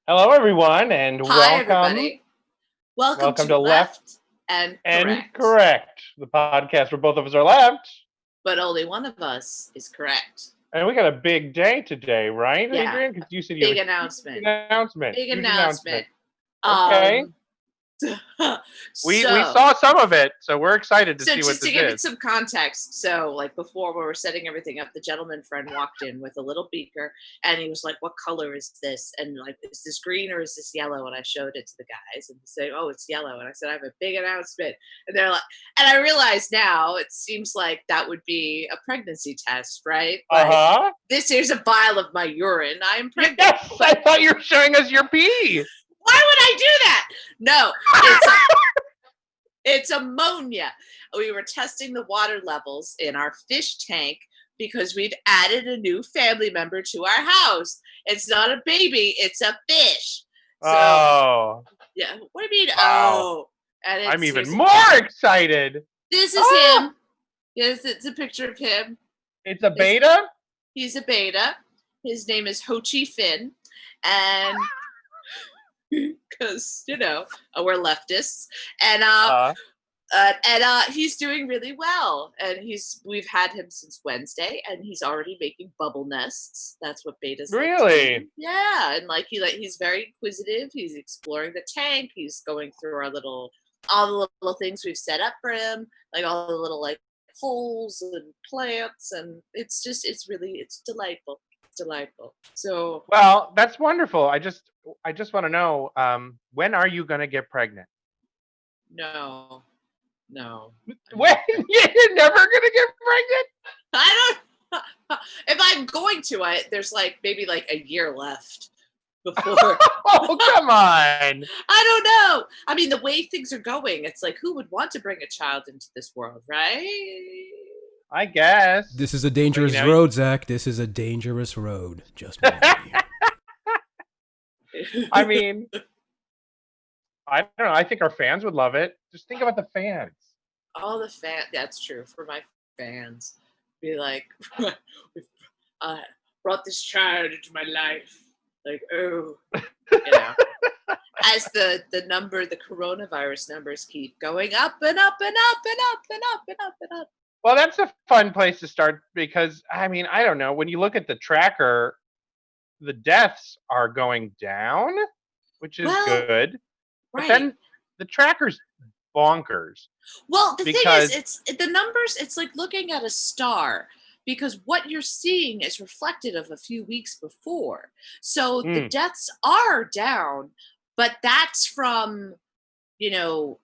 Hello, everyone, and Hi, welcome. everybody. Welcome Welcome to to Left Left and and Correct. Correct, the podcast where both of us are left. But only one of us is correct. And we got a big day today, right, Yeah, Adrian? Because you said you have big a huge announcement. announcement. Big Huge announcement. announcement. Okay. Um, We so, saw some of it, so we're excited to So see what just to this give it is. some context, so like before we were setting everything up, the gentleman friend walked in with a little beaker and he was like, "What color is this?" And like, "Is this green or is this yellow?" And I showed it to the guys and they say, "Oh, it's yellow." And I said, "I have a big announcement." And they're like, and I realize now it seems like that would be a pregnancy test, right? Uh Like, huh. this here's a vial of my urine. I am pregnant. Yes, But I thought you were showing us your pee. why would I do that? No, it's it's ammonia. We were testing the water levels in our fish tank because we've added a new family member to our house. It's not a baby, it's a fish. So, Oh, yeah, what do you mean, wow. oh? And I'm it's even here's more excited. this is Ah, him. Yes, it's a picture of him. it's a His, beta? he's a beta. His name is Ho Chi Finn. And because, we're leftists. And Uh, he's doing really well, and we've had him since Wednesday, and he's already making bubble nests. That's what betas like to do. really? Yeah, and he's very inquisitive. He's exploring the tank. He's going through all the little things we've set up for him, like all the little like holes and plants, and it's delightful. It's delightful. So Well, that's wonderful. I just want to know, when are you gonna get pregnant? no, no, I'm When not pregnant. you're never gonna get pregnant? I don't. If I'm going to, there's like maybe like a year left before. Oh, come on. I don't know. I mean, the way things are going, it's like who would want to bring a child into this world, right? I guess, This is a but dangerous road, Zach. This is a dangerous road. Just warning you. I mean, I don't know. I think our fans would love it. Just think about the fans. All the that's true for my fans. Be like, I brought this child into my life. Like, oh, you know. As the coronavirus numbers keep going up and up and up and up and up and up and up. Well, that's a fun place to start because I mean, I don't know. When you look at the tracker, the deaths are going down, which is Well, good. But right. then the tracker's bonkers Well, the thing is, because it's the numbers. It's like looking at a star because what you're seeing is reflected of a few weeks before. So the mm, deaths are down, but that's from you know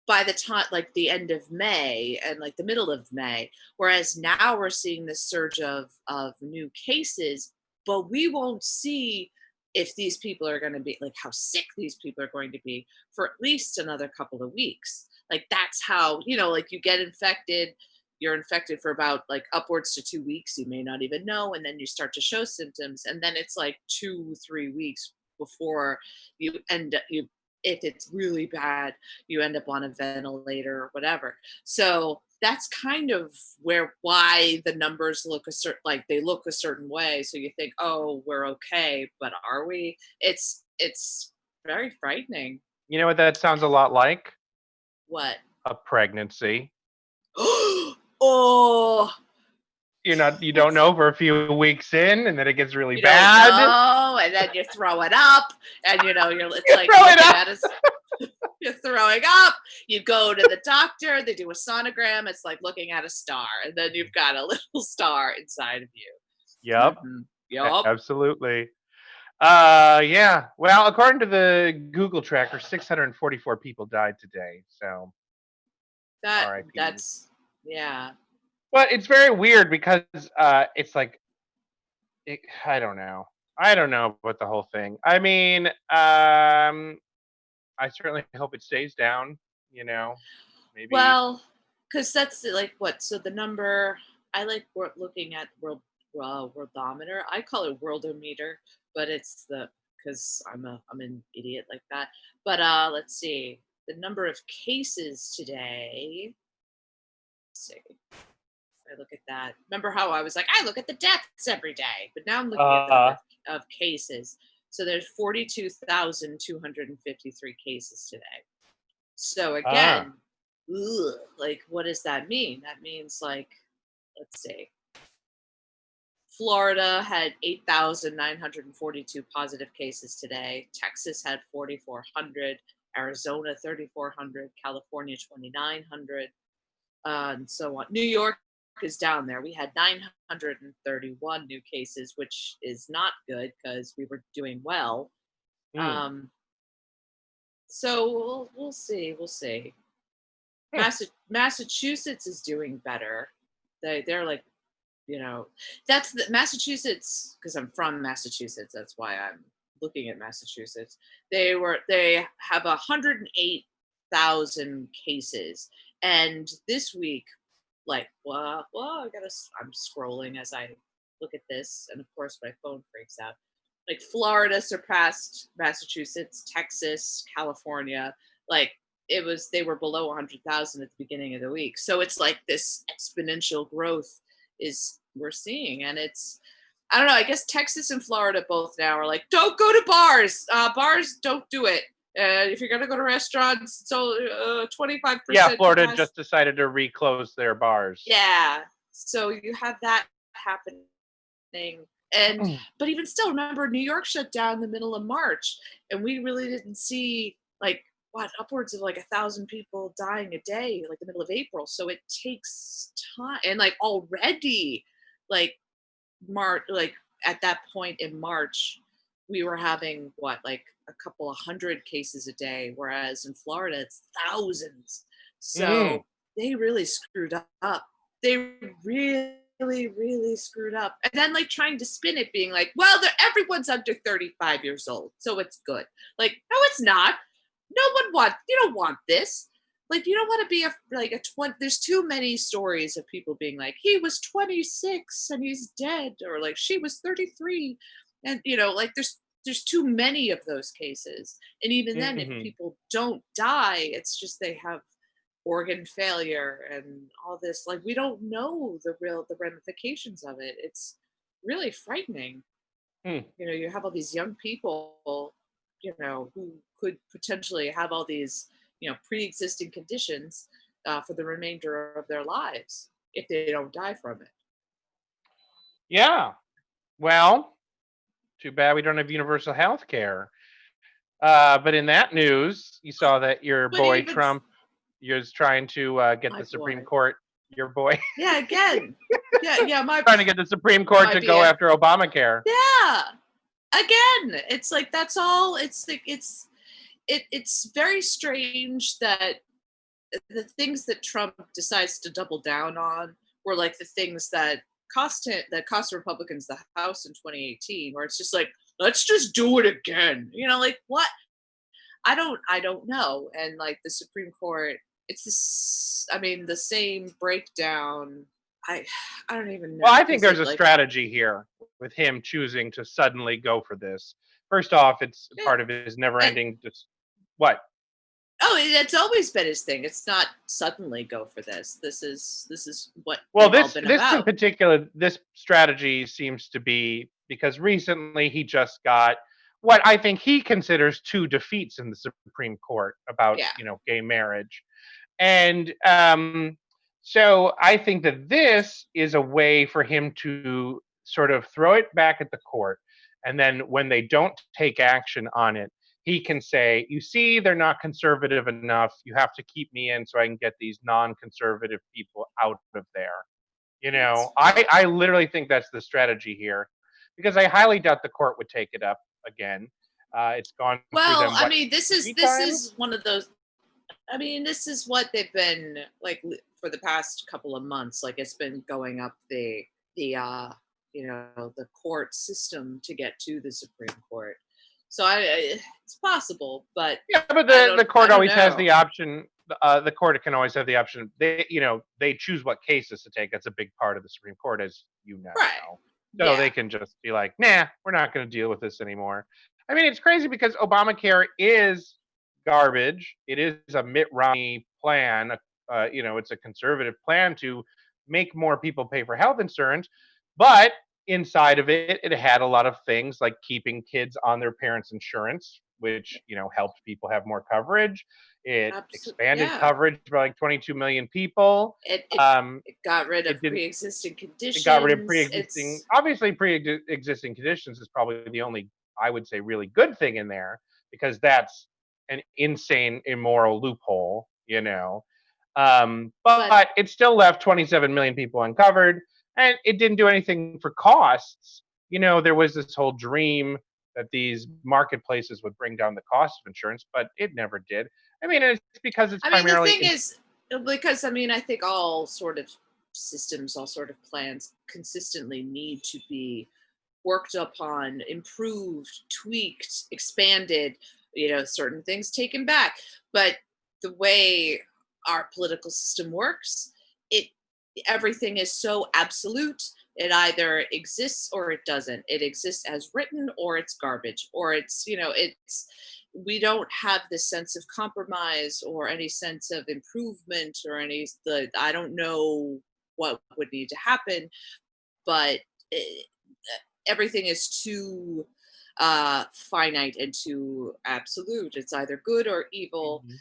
by the time like the end of May and like the middle of May. Whereas now we're seeing this surge of new cases, but we won't see if these people are going to be like how sick these people are going to be for at least another couple of weeks. Like that's how, like you get infected, you're infected for about like upwards to 2 weeks, you may not even know, and then you start to show symptoms, and then it's like 2 3 weeks before you if it's really bad, you end up on a ventilator or whatever. So that's kind of why the numbers look they look a certain way. So you think, oh, we're okay, but are we? It's very frightening. you know what that sounds a lot like? What? A pregnancy. Oh, You don't that's know for a few weeks in, and then it gets really you don't bad. know, and then you throw it up, and it's You like throw it looking up. at us. You're throwing up. You go to the doctor. They do a sonogram. It's like looking at a star, and then you've got a little star inside of you. Yep, Yup. absolutely. Yeah. Well, according to the Google tracker, 644 people died today. So, RIPS. That's yeah. But it's very weird because it's like I don't know. I don't know about the whole thing. I mean, I certainly hope it stays down. You know, maybe. Well, because that's like what. So the number I like looking at worldometer. I call it worldometer, but it's the because I'm an idiot like that. But let's see the number of cases today. Let's see. I look at that. Remember how I was like, I look at the deaths every day, but now I'm looking at the number Uh, of cases. So there's 42,253 cases today. So Ah. again, like, what does that mean? That means, like, let's see. Florida had 8,942 positive cases today. Texas had 4,400. Arizona 3,400. California 2,900. And so on. New York is down there. We had 931 new cases, which is not good because we were doing well. So we'll see. We'll see. Massachusetts is doing better. They're like, that's the Massachusetts, because I'm from Massachusetts. That's why I'm looking at Massachusetts. They have 108,000 cases, and this week, like, I'm scrolling as I look at this, and of course my phone freaks out. Like, Florida surpassed Massachusetts, Texas, California. Like, they were below 100,000 at the beginning of the week. So it's like this exponential growth we're seeing, and it's, I don't know, I guess Texas and Florida both now are like, don't go to bars. Bars, don't do it. If you're gonna go to restaurants, so 25%. Yeah, Florida just decided to reclose their bars. Yeah, so you have that happening, and but even still, remember, New York shut down in the middle of March, and we really didn't see, like, upwards of like 1,000 people dying a day, like the middle of April. So it takes time, and like already, like March, like at that point in March, we were having like a couple of hundred cases a day, whereas in Florida it's thousands. So they really screwed up. They really screwed up. And then, like, trying to spin it, being like, well, everyone's under 35 years old, so it's good. Like, no, it's not. No one you don't want this. Like, you don't want to be a 20. There's too many stories of people being like, he was 26 and he's dead, or like she was 33, and like there's too many of those cases. And even then, if people don't die, it's just they have organ failure and all this. Like, we don't know the ramifications of it. It's really frightening. You have all these young people, who could potentially have all these, pre-existing conditions for the remainder of their lives if they don't die from it. Yeah. Well, too bad we don't have universal health care. But in that news, you saw that your boy Trump is trying to get the Supreme Court. Your boy. Yeah, again. Yeah, trying to get the Supreme Court to go after Obamacare. Yeah. Again, it's like, that's all. It's like, it's very strange that the things that Trump decides to double down on were like the things that cost Republicans the House in 2018, where it's just like, let's just do it again. Like, what? I don't know. And like the Supreme Court, it's this, I mean, the same breakdown. I don't even know. Well, I think there's a strategy here with him choosing to suddenly go for this. First off, it's part of his never-ending. What? Oh, it's always been his thing. It's not suddenly go for this. This is what. Well, this in particular, this strategy seems to be because recently he just got what I think he considers 2 defeats in the Supreme Court about gay marriage, and so I think that this is a way for him to sort of throw it back at the court, and then when they don't take action on it, he can say, you see, they're not conservative enough. You have to keep me in so I can get these non-conservative people out of there. I literally think that's the strategy here, because I highly doubt the court would take it up again. It's gone through them. I mean, this is one of those. I mean, this is what they've been like for the past couple of months. Like, it's been going up the court system to get to the Supreme Court. So it's possible, but but the court always has the option. The court can always have the option. They choose what cases to take. That's a big part of the Supreme Court, as you know. Right. So they can just be like, nah, we're not going to deal with this anymore. I mean, it's crazy because Obamacare is garbage. It is a Mitt Romney plan. It's a conservative plan to make more people pay for health insurance. But inside of it, it had a lot of things like keeping kids on their parents' insurance, which, helped people have more coverage. It expanded Yeah. coverage by like 22 million people. It Um, got rid of it didn't. pre-existing It got rid of conditions. obviously pre-existing conditions is probably the only, I would say, really good thing in there, because that's an insane, immoral loophole, But But it still left 27 million people uncovered, and it didn't do anything for costs. There was this whole dream that these marketplaces would bring down the cost of insurance, but it never did. I mean, it's because it's the primarily. thing is, because I think all sort of systems, all sort of plans consistently need to be worked upon, improved, tweaked, expanded, certain things taken back. But the way our political system works, it everything is so absolute. It either exists or it doesn't. It exists as written or it's garbage, or it's we don't have this sense of compromise or any sense of improvement or I don't know what would need to happen, but it, everything is too finite and too absolute. It's either good or evil, Mhm.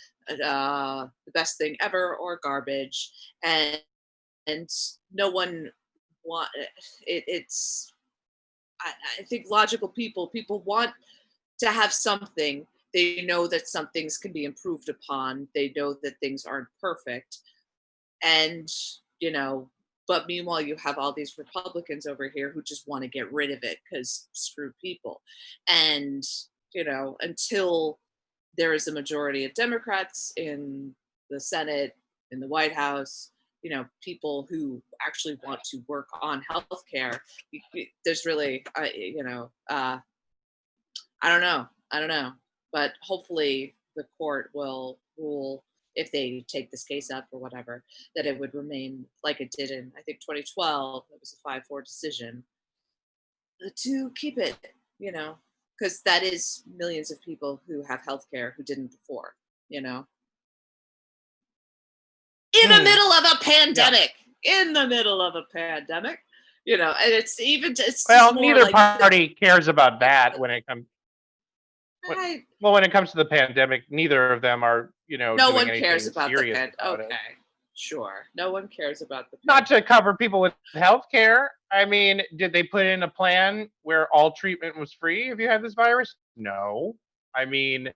the best thing ever or garbage, and no one want it's. I think logical people want to have something. They know that some things can be improved upon. They know that things aren't perfect, and you know but meanwhile you have all these Republicans over here who just want to get rid of it because screw people. And until there is a majority of Democrats in the Senate, in the White House, people who actually want to work on healthcare, there's really I don't know, but hopefully the court will rule, if they take this case up or whatever, that it would remain like it did in, I think, 2012. It was a 5-4 decision to keep it, because that is millions of people who have health care who didn't before, in the Mhm. middle of a Yeah. pandemic, in the middle of a pandemic, and it's just Well, more neither like party cares about that when it comes. I, Well, when it comes to the pandemic, neither of them are, no doing one cares anything about the serious about it. okay, sure, no one cares about the Not to cover people with health care. I mean, did they put in a plan where all treatment was free if you had this virus? No. I mean,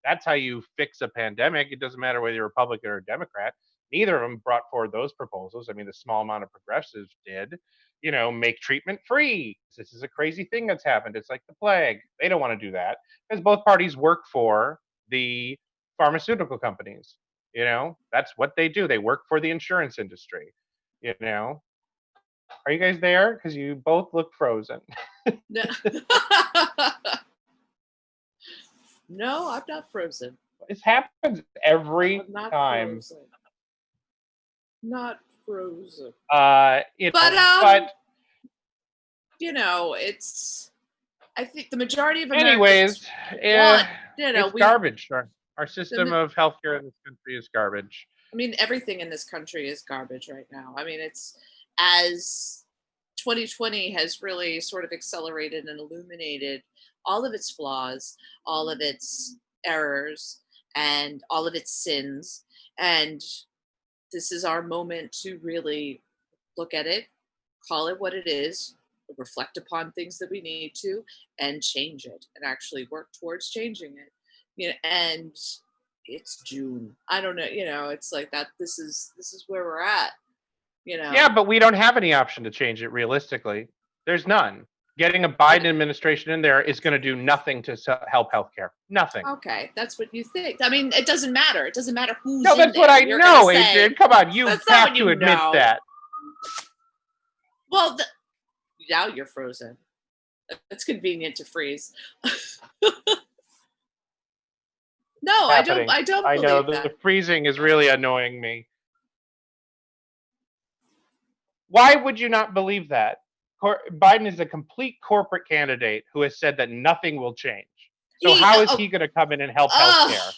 that's how you fix a pandemic. It doesn't matter whether you're Republican or Democrat. Neither of them brought forward those proposals. I mean, the small amount of progressives did, make treatment free. This is a crazy thing that's happened. It's like the plague. They don't want to do that because both parties work for the pharmaceutical companies. That's what they do. They work for the insurance industry. Are you guys there? Because you both look frozen. no. No, I'm not frozen. This happens every I'm not time. frozen. Not frozen. But it's. I think the majority of anyways, Americans want. it's We. garbage. Our system of healthcare in this country is garbage. I mean, everything in this country is garbage right now. I mean, it's as 2020 has really sort of accelerated and illuminated all of its flaws, all of its errors, and all of its sins. And this is our moment to really look at it, call it what it is, reflect upon things that we need to, and change it, and actually work towards changing it. And it's June. I don't know. It's like that. This is where we're at. Yeah, but we don't have any option to change it realistically. There's none. Getting a Biden administration in there is going to do nothing to help healthcare. Nothing. Okay, that's what you think. I mean, it doesn't matter. It doesn't matter who's. No, that's what I know, Adrian. Come on, you have to admit that. Well, now you're frozen. It's convenient to freeze. No, Happening. I don't. I know believe the freezing is really annoying me. Why would you not believe that? Biden is a complete corporate candidate who has said that nothing will change. So how is he going to come in and help healthcare?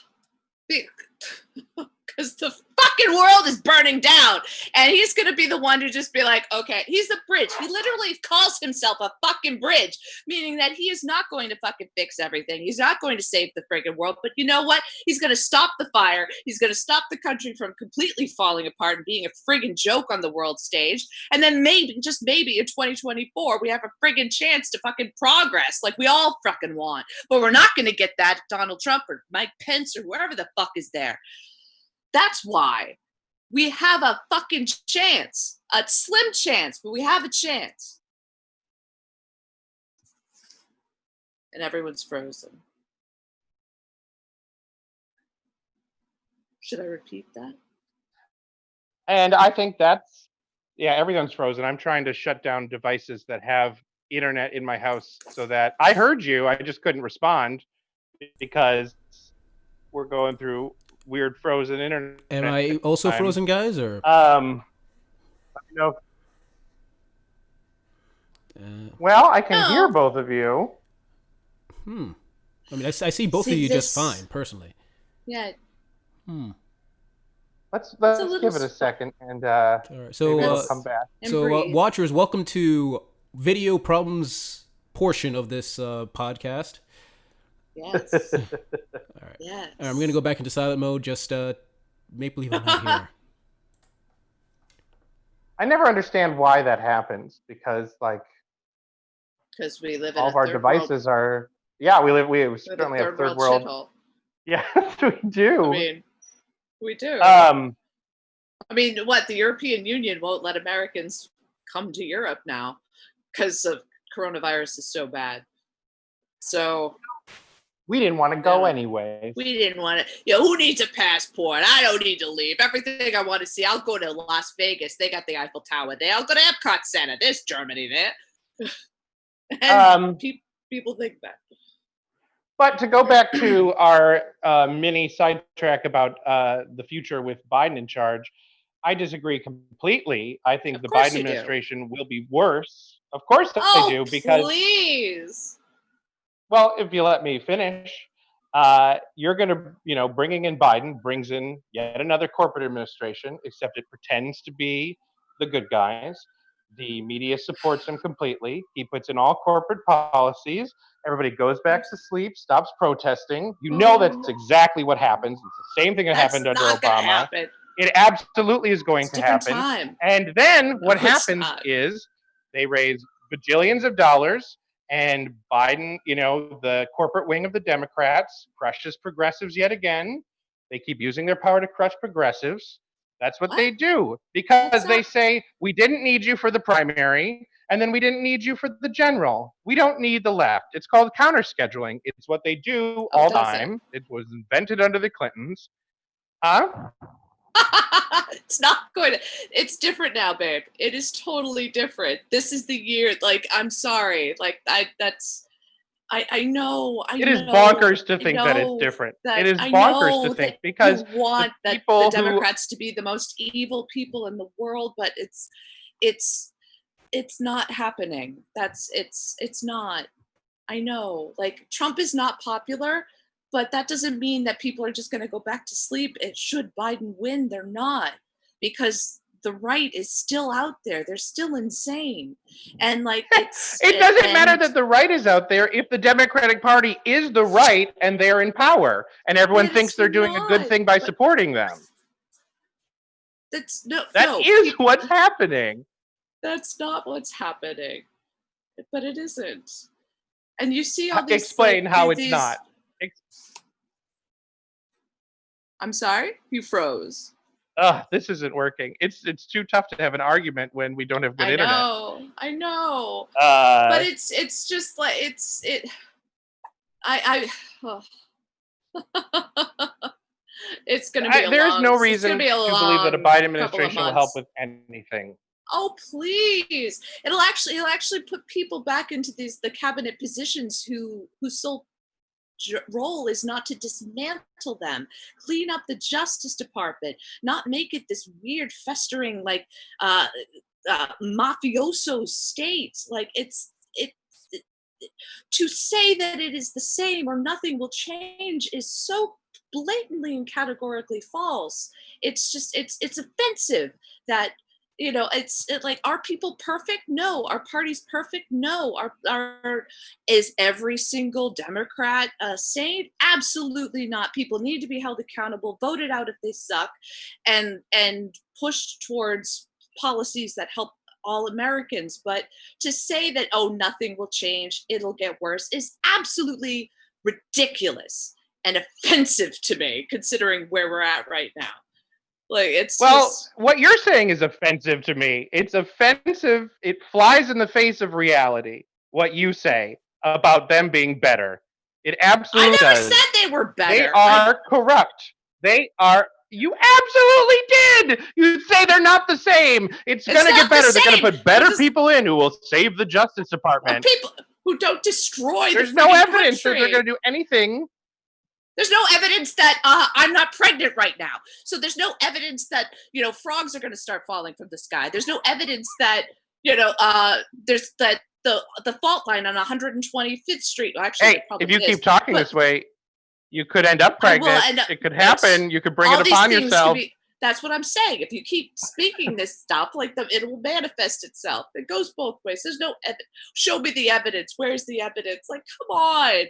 because the fucking world is burning down. And he's going to be the one to just be like, okay, he's the bridge. He literally calls himself a fucking bridge, meaning that he is not going to fucking fix everything. He's not going to save the friggin' world. But you know what? He's going to stop the fire. He's going to stop the country from completely falling apart and being a friggin' joke on the world stage. And then maybe, just maybe in 2024, we have a friggin' chance to fucking progress like we all fucking want. But we're not going to get that Donald Trump or Mike Pence or whoever the fuck is there. That's why we have a fucking chance, a slim chance, but we have a chance. And everyone's frozen. Should I repeat that? And I think everyone's frozen. I'm trying to shut down devices that have internet in my house so that I heard you. I just couldn't respond because we're going through weird frozen internet. Am I also frozen, guys? Or well, I can hear both of you. I mean, I see both of you just fine, personally. Yeah. Let's give it a second, and all right. So we'll come back. So, watchers, welcome to video problems portion of this podcast. Yes. All right. Yes. All right, I'm gonna go back into silent mode. Just make believe I'm not here. I never understand why that happens because we live in all of our devices are. Yeah, we certainly have third world. Shithole. Yes, we do. I mean, we do. I mean, what? The European Union won't let Americans come to Europe now because of coronavirus is so bad. So we didn't want to go anyway. We didn't want to. Who needs a passport? I don't need to leave. Everything I want to see, I'll go to Las Vegas. They got the Eiffel Tower there. I'll go to Epcot Center. There's Germany there. And people think that. But to go back to our mini sidetrack about the future with Biden in charge, I disagree completely. I think the Biden administration will be worse. Of course I do, because please. Well, if you let me finish, you're going to, bringing in Biden brings in yet another corporate administration, except it pretends to be the good guys. The media supports him completely. He puts in all corporate policies. Everybody goes back to sleep, stops protesting. You know that's exactly what happens. It's the same thing that happened under Obama. It absolutely is going to happen. Time. And then what happens is they raise bajillions of dollars. And Biden, the corporate wing of the Democrats, crushes progressives yet again. They keep using their power to crush progressives. That's what they do. Because they say, we didn't need you for the primary, and then we didn't need you for the general. We don't need the left. It's called counter-scheduling. It's what they do all the time. It was invented under the Clintons. It's not going to. It's different now, babe. It is totally different. This is the year. I'm sorry. I know. It is bonkers to think that it's different. It is bonkers to think because you want the Democrats to be the most evil people in the world, but it's not happening. It's not. I know. Trump is not popular. But that doesn't mean that people are just going to go back to sleep. Should Biden win, they're not, because the right is still out there. They're still insane. And it doesn't matter that the right is out there if the Democratic Party is the right and they're in power and everyone thinks they're doing a good thing by supporting them. That is what's happening. That's not what's happening. But it isn't. And you see all these. Explain how it's not. I'm sorry? You froze. This isn't working. It's too tough to have an argument when we don't have good internet. I know. But it's just it's going to be there's no reason to believe that a Biden administration will help with anything. Oh, please. It'll actually put people back into the cabinet positions whose sole role is not to dismantle them, clean up the Justice Department, not make it this weird festering mafioso state. To say that it is the same or nothing will change is so blatantly and categorically false. It's just it's offensive that it's like, are people perfect? No. Are parties perfect? No. Are is every single Democrat a saint? Absolutely not. People need to be held accountable, voted out if they suck, and pushed towards policies that help all Americans. But to say that, oh, nothing will change, it'll get worse, is absolutely ridiculous and offensive to me, considering where we're at right now. Like, it's just... what you're saying is offensive to me. It's offensive. It flies in the face of reality. What you say about them being better, it absolutely does. I never said they were better. They are corrupt. They are. You absolutely did. You say they're not the same. It's gonna get better. They're gonna put better people in who will save the Justice Department. People who don't destroy. There's no evidence that they're gonna do anything. There's no evidence that I'm not pregnant right now. So there's no evidence that, frogs are going to start falling from the sky. There's no evidence that, there's that the fault line on 125th Street. Well, actually, hey, if you keep talking this way, you could end up pregnant. It could happen. You could bring it upon yourself. That's what I'm saying. If you keep speaking this stuff, it will manifest itself. It goes both ways. There's no evidence. Show me the evidence. Where's the evidence? Like, come on.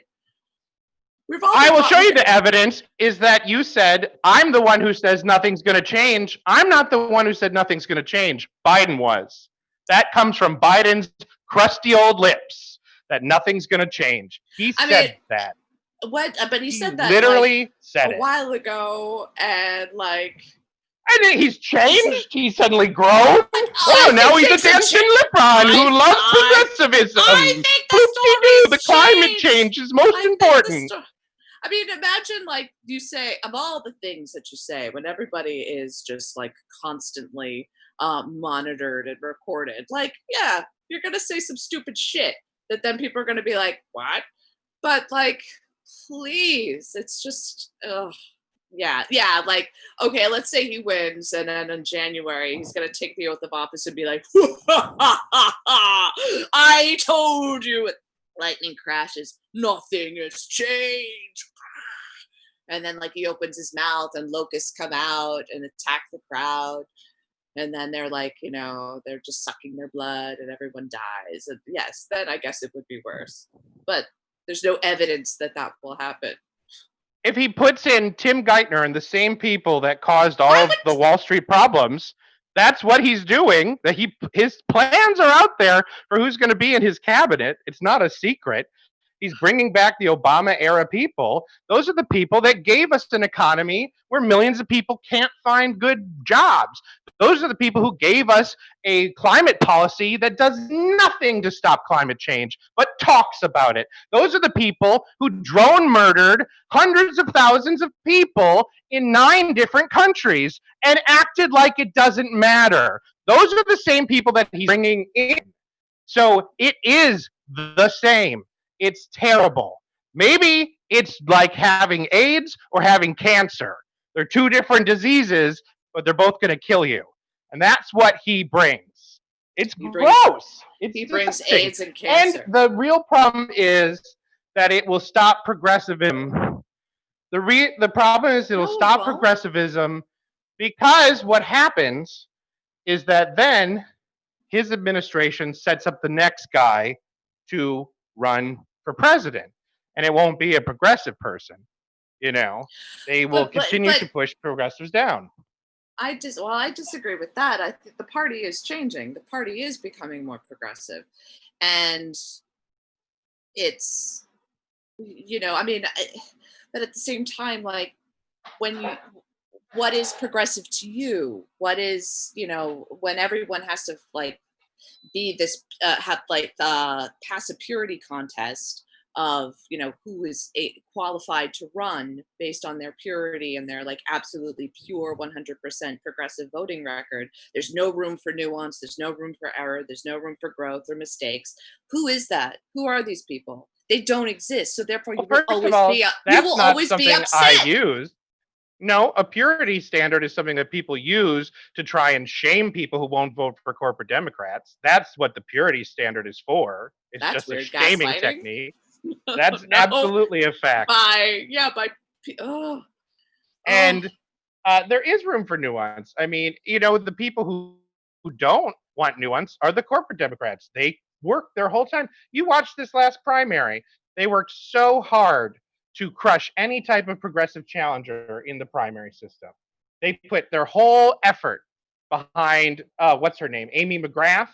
I will show you the evidence is that you said, I'm the one who says nothing's going to change. I'm not the one who said nothing's going to change. Biden was. That comes from Biden's crusty old lips, that nothing's going to change. He said that. What? But he said that literally said a while ago, and I think he's changed. He's suddenly grown. Now he's a dancing leprechaun who loves progressivism. I think the climate change is most important. Imagine you say, of all the things that you say when everybody is just constantly monitored and recorded, yeah, you're going to say some stupid shit that then people are going to be like, what? But please, it's just, yeah. Okay, let's say he wins, and then in January, he's going to take the oath of office and be like, I told you. Lightning crashes. Nothing has changed. And then he opens his mouth and locusts come out and attack the crowd. And then they're they're just sucking their blood and everyone dies. And yes, then I guess it would be worse. But there's no evidence that will happen. If he puts in Tim Geithner and the same people that caused all of the Wall Street problems, that's what he's doing. His plans are out there for who's going to be in his cabinet. It's not a secret. He's bringing back the Obama-era people. Those are the people that gave us an economy where millions of people can't find good jobs. Those are the people who gave us a climate policy that does nothing to stop climate change, but talks about it. Those are the people who drone murdered hundreds of thousands of people in 9 different countries and acted like it doesn't matter. Those are the same people that he's bringing in. So it is the same. It's terrible. Maybe it's like having AIDS or having cancer. They're 2 different diseases, but they're both going to kill you. And that's what he brings. It's gross. He brings AIDS and cancer. And the real problem is that it will stop progressivism. The problem is it will stop progressivism because what happens is that then his administration sets up the next guy to run for president. And it won't be a progressive person. They will continue to push progressives down. I disagree with that. I think the party is changing. The party is becoming more progressive. And it's, but at the same time, what is progressive to you? What is, when everyone has to be this, have pass a purity contest of who is qualified to run based on their purity and their absolutely pure 100% progressive voting record. There's no room for nuance. There's no room for error. There's no room for growth or mistakes. Who is that? Who are these people? They don't exist. So therefore, you will always be upset. I use. No, a purity standard is something that people use to try and shame people who won't vote for corporate Democrats. That's what the purity standard is for. It's just a shaming technique. That's absolutely a fact. And there is room for nuance. I mean, the people who don't want nuance are the corporate Democrats. They work their whole time. You watched this last primary. They worked so hard to crush any type of progressive challenger in the primary system. They put their whole effort behind, what's her name? Amy McGrath?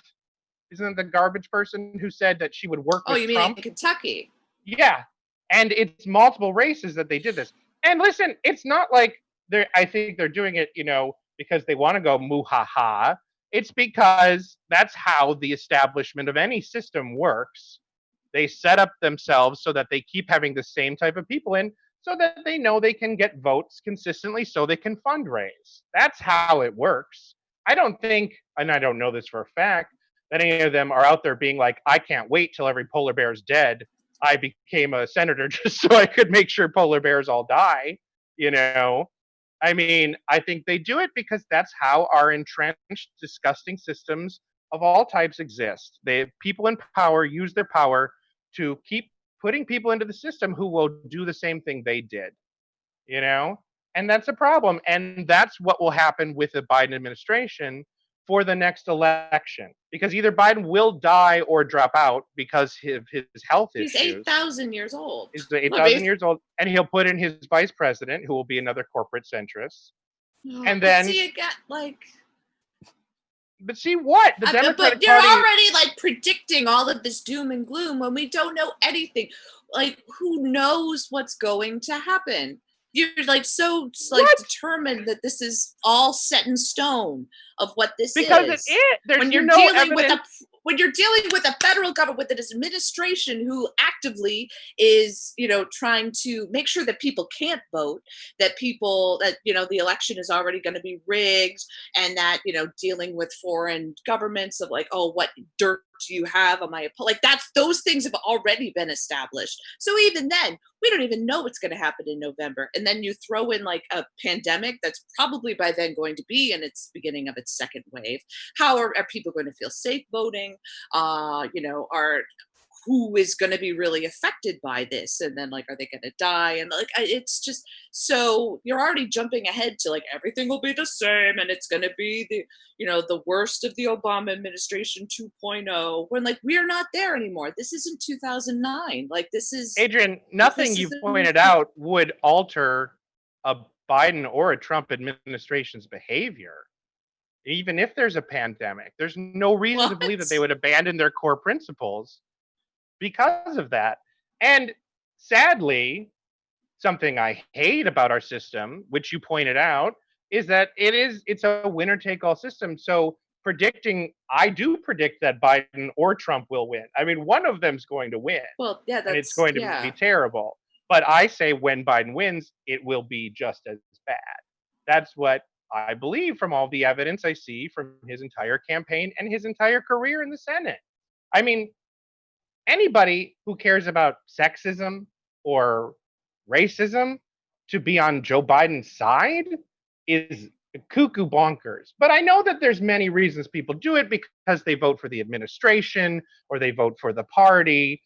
Isn't it the garbage person who said that she would work with Trump? Oh, you mean in Kentucky? Yeah. And it's multiple races that they did this. And listen, it's not like I think they're doing it, because they want to go moo-ha-ha. It's because that's how the establishment of any system works. They set up themselves so that they keep having the same type of people in, so that they know they can get votes consistently, so they can fundraise. That's how it works. I don't think, and I don't know this for a fact, that any of them are out there being like, I can't wait till every polar bear is dead. I became a senator just so I could make sure polar bears all die. I mean, I think they do it because that's how our entrenched, disgusting systems of all types exist. People in power use their power to keep putting people into the system who will do the same thing they did, and that's a problem. And that's what will happen with the Biden administration for the next election, because either Biden will die or drop out because of his health issues. He's 8,000 years old. He's 8,000 years old, and he'll put in his vice president, who will be another corporate centrist. And then see, it got like. But see what the Democratic But you're Party already predicting all of this doom and gloom when we don't know anything. Who knows what's going to happen? You're so determined that this is all set in stone of what this is. Because it is. There's when you're no dealing evidence. when you're dealing with a federal government, with an administration who actively is, trying to make sure that people can't vote, that the election is already going to be rigged, and that, dealing with foreign governments of what dirt do you have on my those things have already been established. So even then, we don't even know what's going to happen in November. And then you throw in a pandemic that's probably by then going to be in its beginning of its second wave. How are people going to feel safe voting? Who is going to be really affected by this? And then are they going to die? And it's just, so you're already jumping ahead to everything will be the same, and it's going to be the worst of the Obama administration 2.0, when we're not there anymore. This isn't 2009. This is, Adrian, nothing you pointed out would alter a Biden or a Trump administration's behavior. Even if there's a pandemic, there's no reason to believe that they would abandon their core principles because of that. And sadly, something I hate about our system, which you pointed out, is that it's a winner-take-all system. So I do predict that Biden or Trump will win. I mean, one of them's going to win. Well, yeah, and it's going to be terrible. But I say when Biden wins, it will be just as bad. That's what I believe from all the evidence I see from his entire campaign and his entire career in the Senate. I mean, anybody who cares about sexism or racism to be on Joe Biden's side is cuckoo bonkers. But I know that there's many reasons people do it, because they vote for the administration or they vote for the party.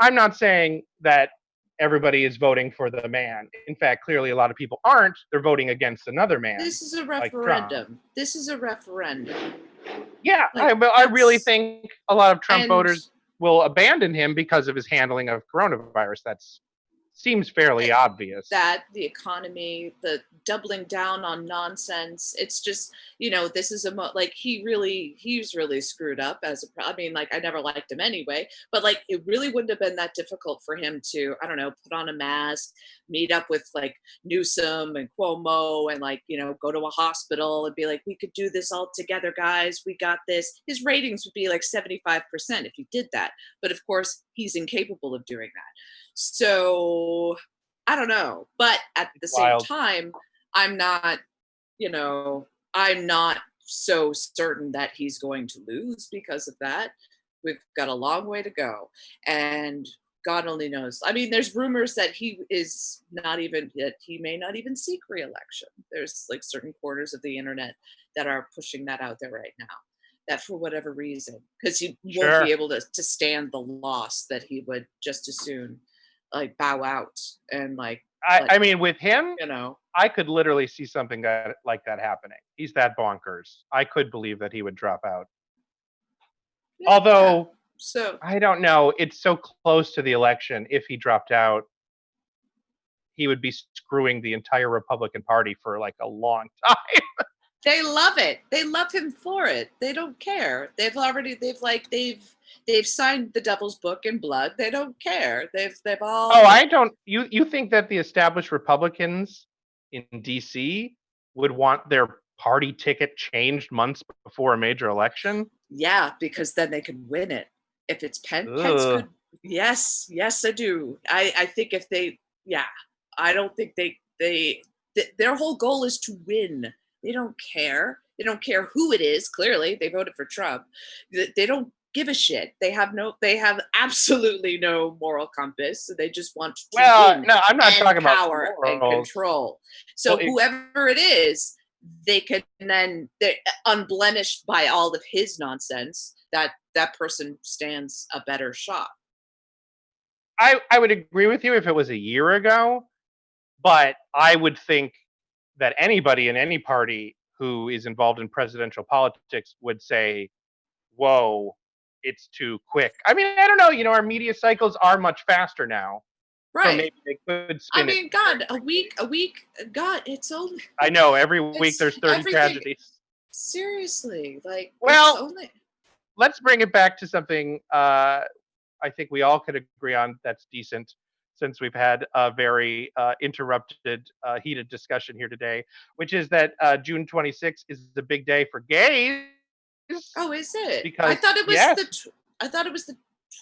I'm not saying that everybody is voting for the man. In fact, clearly a lot of people aren't. They're voting against another man. This is a referendum. This is a referendum. Yeah, I really think a lot of Trump voters will abandon him because of his handling of coronavirus. That seems fairly obvious. That the economy, the doubling down on nonsense. It's just, this is he's really screwed up I never liked him anyway, but it really wouldn't have been that difficult for him to, I don't know, put on a mask, meet up with Newsom and Cuomo, and go to a hospital and be we could do this all together, guys. We got this. His ratings would be 75% if he did that. But of course, he's incapable of doing that. So I don't know, but at the same time, I'm not so certain that he's going to lose because of that. We've got a long way to go, and God only knows. I mean, there's rumors that he may not even seek re-election. There's certain corners of the internet that are pushing that out there right now, that for whatever reason, because he won't be able to stand the loss, that he would just as soon bow out and I mean, with him, I could literally see something like that happening. He's that bonkers. I could believe that he would drop out. Yeah. Although, so I don't know. It's so close to the election. If he dropped out, he would be screwing the entire Republican Party for like a long time. they love it. They love him for it. They don't care. They've signed the Devil's Book in blood. They don't care. They've all. Oh, I don't. You think that the established Republicans in D.C. would want their party ticket changed months before a major election? Yeah, because then they could win it. If it's Pence could. Yes, I do. I think if they, I don't think their whole goal is to win. They don't care. They don't care who it is. Clearly, they voted for Trump. They don't give a shit. They have absolutely no moral compass. So they just want to win. No, I'm not talking about power and control. So whoever it is, they can then, they're unblemished by all of his nonsense. That person stands a better shot. I would agree with you if it was a year ago, but I would think that anybody in any party who is involved in presidential politics would say, whoa, it's too quick. I mean, I don't know. Our media cycles are much faster now. Right. So maybe they could spin it. God, a week, God, it's only. I know, every week there's 30 tragedies. Seriously. Let's bring it back to something I think we all could agree on that's decent, since we've had a very interrupted, heated discussion here today, which is that June 26th is the big day for gays. Oh, is it? Because I thought it was the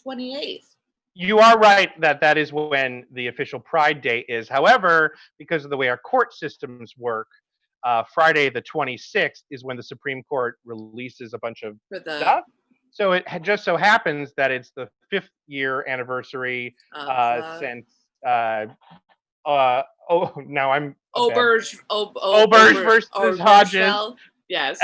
28th. You are right that is when the official Pride Day is. However, because of the way our court systems work, Friday the 26th is when the Supreme Court releases a bunch of stuff. So it just so happens that it's the 5th year anniversary since. Now I'm Oberge versus Hodges. Yes.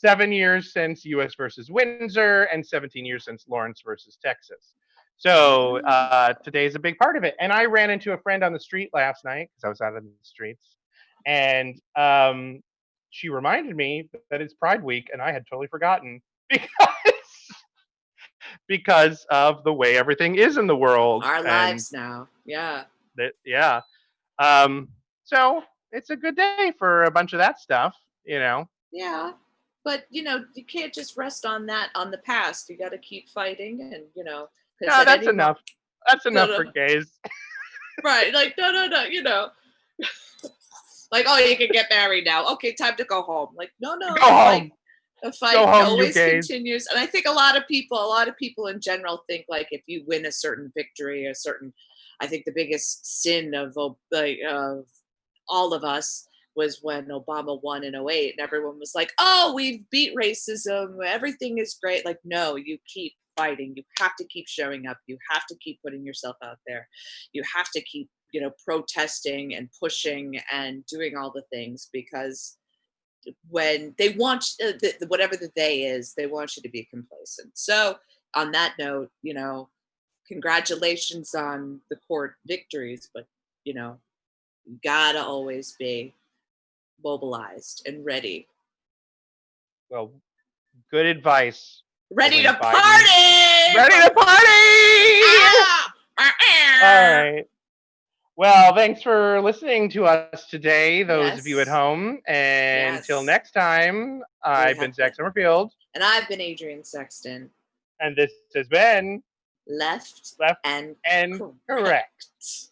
7 years since U.S. versus Windsor, and 17 years since Lawrence versus Texas. So today's a big part of it. And I ran into a friend on the street last night because I was out in the streets, and she reminded me that it's Pride Week, and I had totally forgotten because of the way everything is in the world. Our lives now. Yeah. So it's a good day for a bunch of that stuff, Yeah. But, you can't just rest on the past. You got to keep fighting and, No, that's enough. That's enough for gays. Right. Like, no. Like, oh, you can get married now. Okay, time to go home. Like, no. Go home. The fight always continues. And I think a lot of people in general think, like, if you win a certain victory, I think the biggest sin of all of us was when Obama won in 2008, and everyone was like, oh, we've beat racism. Everything is great. Like, no, you keep fighting. You have to keep showing up. You have to keep putting yourself out there. You have to keep, protesting and pushing and doing all the things, because when they want whatever the they is, they want you to be complacent. So on that note, congratulations on the court victories, but you gotta always be mobilized and ready. Well, good advice. Ready to party! Ready to party! All right. Well, thanks for listening to us today, those of you at home. And until next time, I've been Zach Sommerfield. And I've been Adrian Sexton. And this has been Left and Correct.